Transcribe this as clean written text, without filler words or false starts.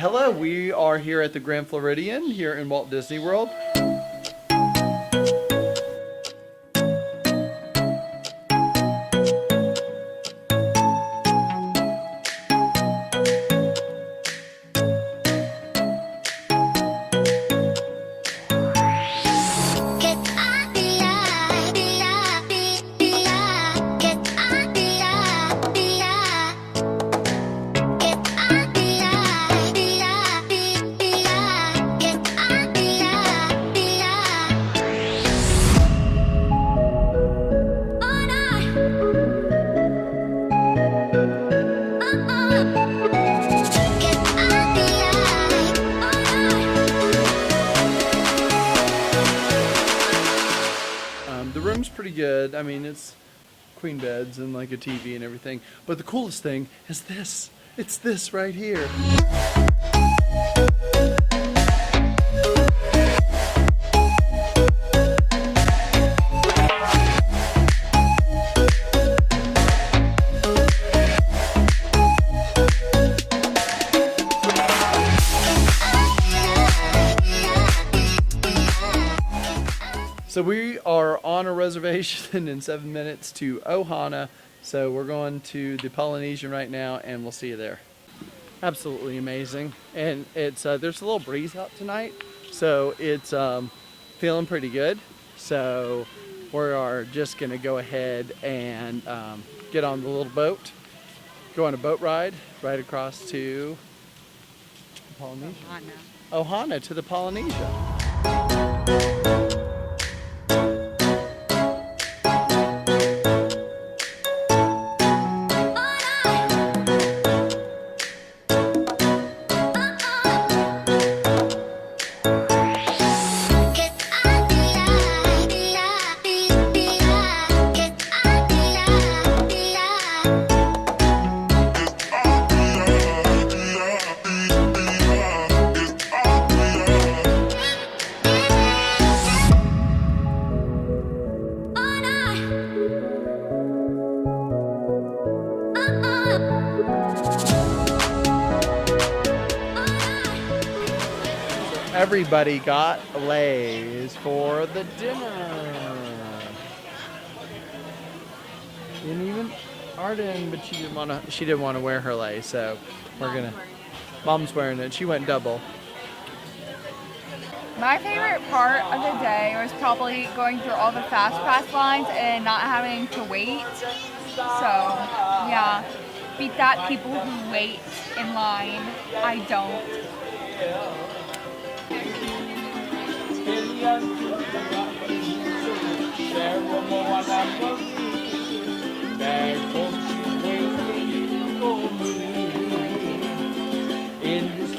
Hello, we are here at the Grand Floridian here in Walt Disney World. The room's pretty good. I mean, it's queen beds and like a TV and everything. But the coolest thing is this. It's this right here. So we are on a reservation in 7 minutes to Ohana. So we're going to the Polynesian right now and we'll see you there. Absolutely amazing. And it's there's a little breeze out tonight. So it's feeling pretty good. So we are just gonna go ahead and get on the little boat, go on a boat ride right across to Polynesian. Ohana to the Polynesian. Everybody got lays for the dinner. And even Arden, but she didn't want to wear her lay, so Mom's wearing it. She went double. My favorite part of the day was probably going through all the fast pass lines and not having to wait. So yeah, beat that, people who wait in line. I don't. In the